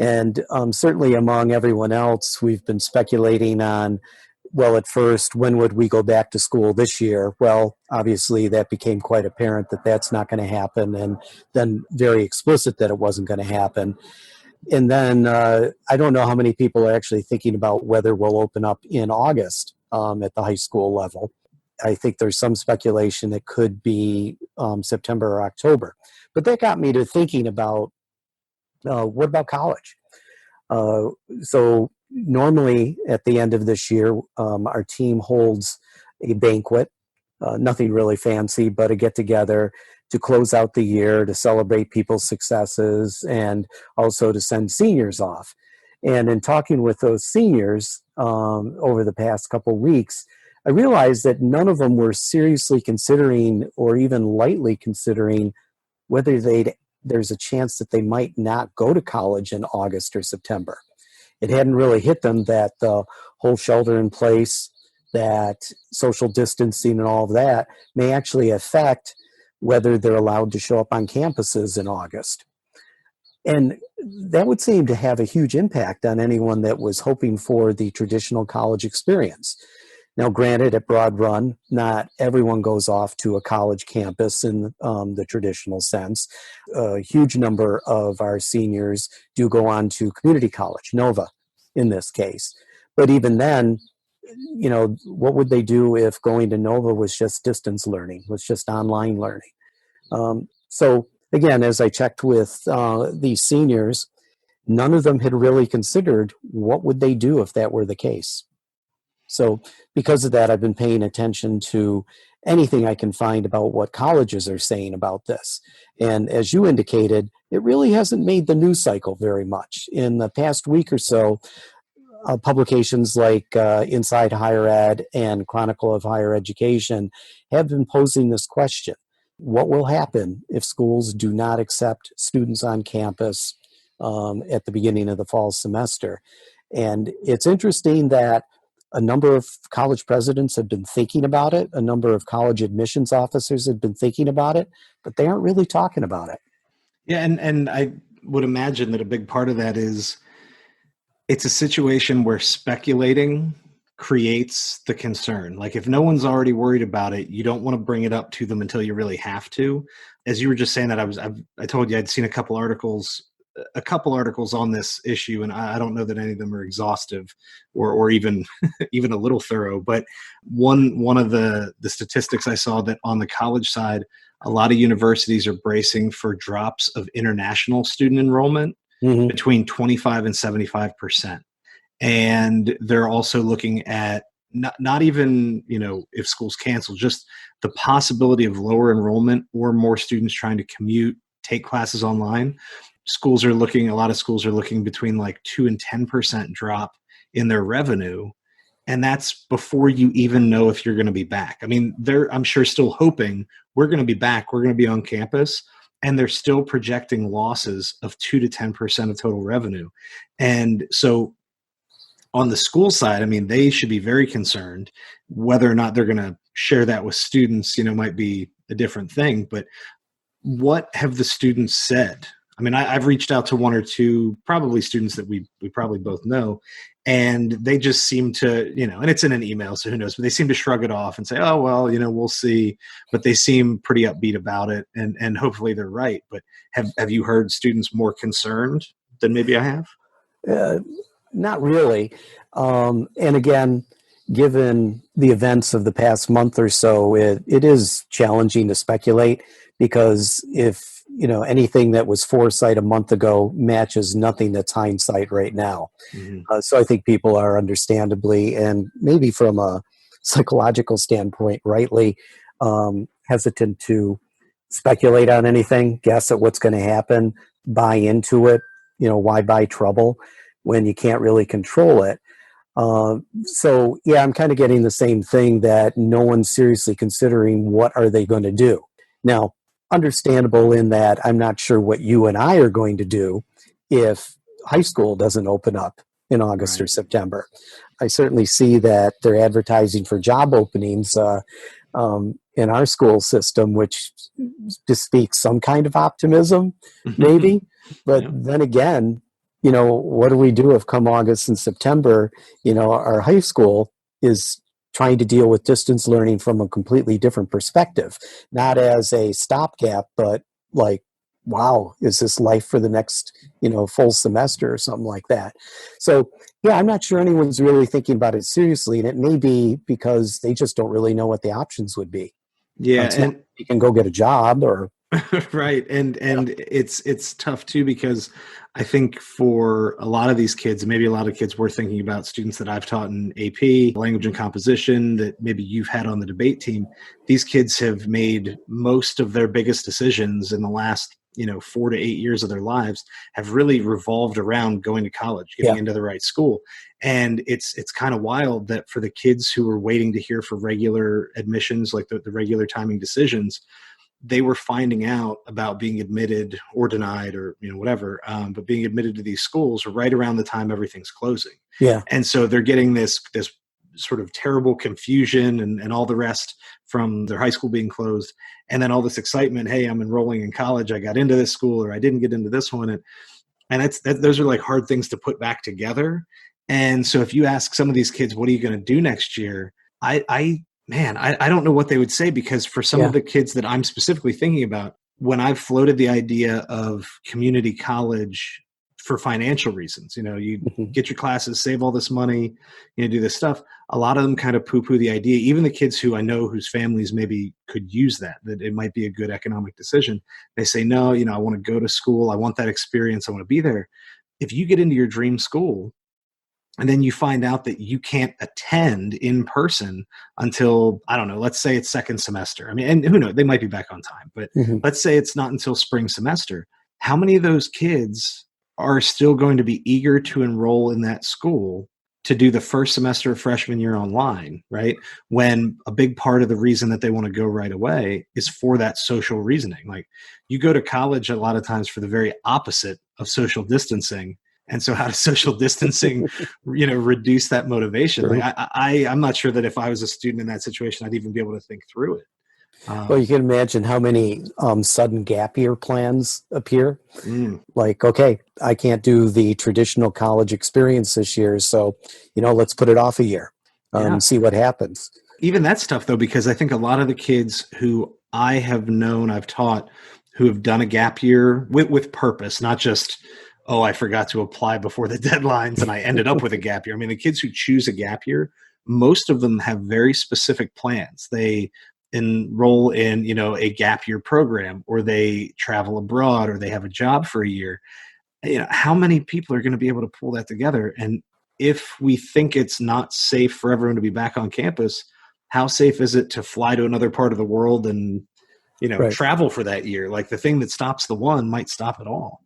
And certainly among everyone else, we've been speculating on, well, at first, when would we go back to school this year? Well, obviously that became quite apparent that that's not going to happen, and then very explicit that it wasn't going to happen. And then I don't know how many people are actually thinking about whether we'll open up in August at the high school level. I think there's some speculation it could be September or October. But that got me to thinking about, what about college? So normally at the end of this year, our team holds a banquet, nothing really fancy, but a get-together to close out the year, to celebrate people's successes, and also to send seniors off. And in talking with those seniors over the past couple weeks, I realized that none of them were seriously considering or even lightly considering whether there's a chance that they might not go to college in August or September. It hadn't really hit them that the whole shelter in place, that social distancing and all of that may actually affect whether they're allowed to show up on campuses in August. And that would seem to have a huge impact on anyone that was hoping for the traditional college experience. Now, granted, at Broad Run, not everyone goes off to a college campus in the traditional sense. A huge number of our seniors do go on to community college, Nova in this case. But even then, what would they do if going to Nova was just distance learning, was just online learning? So again, as I checked with these seniors, none of them had really considered what would they do if that were the case. So because of that, I've been paying attention to anything I can find about what colleges are saying about this. And as you indicated, it really hasn't made the news cycle very much. In the past week or so, publications like Inside Higher Ed and Chronicle of Higher Education have been posing this question. What will happen if schools do not accept students on campus at the beginning of the fall semester? And it's interesting that a number of college presidents have been thinking about it. A number of college admissions officers have been thinking about it, but they aren't really talking about it. Yeah, and I would imagine that a big part of that is it's a situation where speculating creates the concern. Like if no one's already worried about it, you don't want to bring it up to them until you really have to. As you were just saying that, I told you I'd seen a couple articles on this issue, and I don't know that any of them are exhaustive or even even a little thorough. But one of the statistics I saw that on the college side, a lot of universities are bracing for drops of international student enrollment between 25 and 75%. And they're also looking at not even, if schools cancel, just the possibility of lower enrollment or more students trying to commute, take classes online. A lot of schools are looking between like 2 and 10% drop in their revenue. And that's before you even know if you're going to be back. I mean, they're, I'm sure, still hoping we're going to be back. We're going to be on campus. And they're still projecting losses of 2 to 10% of total revenue. And so on the school side, I mean, they should be very concerned. Whether or not they're going to share that with students, might be a different thing. But what have the students said? I mean, I've reached out to one or two, probably students that we probably both know, and they just seem to, and it's in an email, so who knows, but they seem to shrug it off and say, oh, well, we'll see. But they seem pretty upbeat about it, and hopefully they're right. But have you heard students more concerned than maybe I have? Not really. And again, given the events of the past month or so, it is challenging to speculate, because if anything that was foresight a month ago matches nothing that's hindsight right now. So I think people are understandably, and maybe from a psychological standpoint, rightly hesitant to speculate on anything, guess at what's going to happen, buy into it. Why buy trouble when you can't really control it? So yeah, I'm kind of getting the same thing, that no one's seriously considering what are they going to do. Now, understandable in that I'm not sure what you and I are going to do if high school doesn't open up in August or September. I certainly see that they're advertising for job openings in our school system, which bespeaks some kind of optimism, maybe. But then again, what do we do if come August and September, our high school is trying to deal with distance learning from a completely different perspective, not as a stopgap, but like, wow, is this life for the next, full semester or something like that? So, yeah, I'm not sure anyone's really thinking about it seriously, and it may be because they just don't really know what the options would be. Yeah, It's not you can go get a job or right. And it's tough too, because I think for a lot of these kids, maybe a lot of kids we're thinking about, students that I've taught in AP, language and composition, that maybe you've had on the debate team. These kids have made most of their biggest decisions in the last 4 to 8 years of their lives have really revolved around going to college, getting into the right school. And it's kind of wild that for the kids who were waiting to hear for regular admissions, like the regular timing decisions, they were finding out about being admitted or denied or whatever, but being admitted to these schools right around the time everything's closing. Yeah. And so they're getting this sort of terrible confusion and all the rest from their high school being closed, and then all this excitement. Hey, I'm enrolling in college. I got into this school, or I didn't get into this one, and those are like hard things to put back together. And so if you ask some of these kids, what are you going to do next year? I don't know what they would say, because for some of the kids that I'm specifically thinking about, when I've floated the idea of community college for financial reasons, you get your classes, save all this money, do this stuff. A lot of them kind of poo-poo the idea. Even the kids who I know whose families maybe could use that it might be a good economic decision. They say, no, I want to go to school. I want that experience. I want to be there. If you get into your dream school, and then you find out that you can't attend in person until, I don't know, let's say it's second semester. I mean, and who knows, they might be back on time, but let's say it's not until spring semester. How many of those kids are still going to be eager to enroll in that school to do the first semester of freshman year online, right? When a big part of the reason that they want to go right away is for that social reasoning. Like, you go to college a lot of times for the very opposite of social distancing. And so how does social distancing, reduce that motivation? Sure. Like I'm not sure that if I was a student in that situation, I'd even be able to think through it. Well, you can imagine how many sudden gap year plans appear. Like, okay, I can't do the traditional college experience this year, so let's put it off a year, see what happens. Even that's tough though, because I think a lot of the kids who I have known, I've taught, who have done a gap year with purpose, not just, oh, I forgot to apply before the deadlines and I ended up with a gap year. I mean, the kids who choose a gap year, most of them have very specific plans. They enroll in, a gap year program, or they travel abroad, or they have a job for a year. How many people are going to be able to pull that together? And if we think it's not safe for everyone to be back on campus, how safe is it to fly to another part of the world and, travel for that year? Like, the thing that stops the one might stop it all.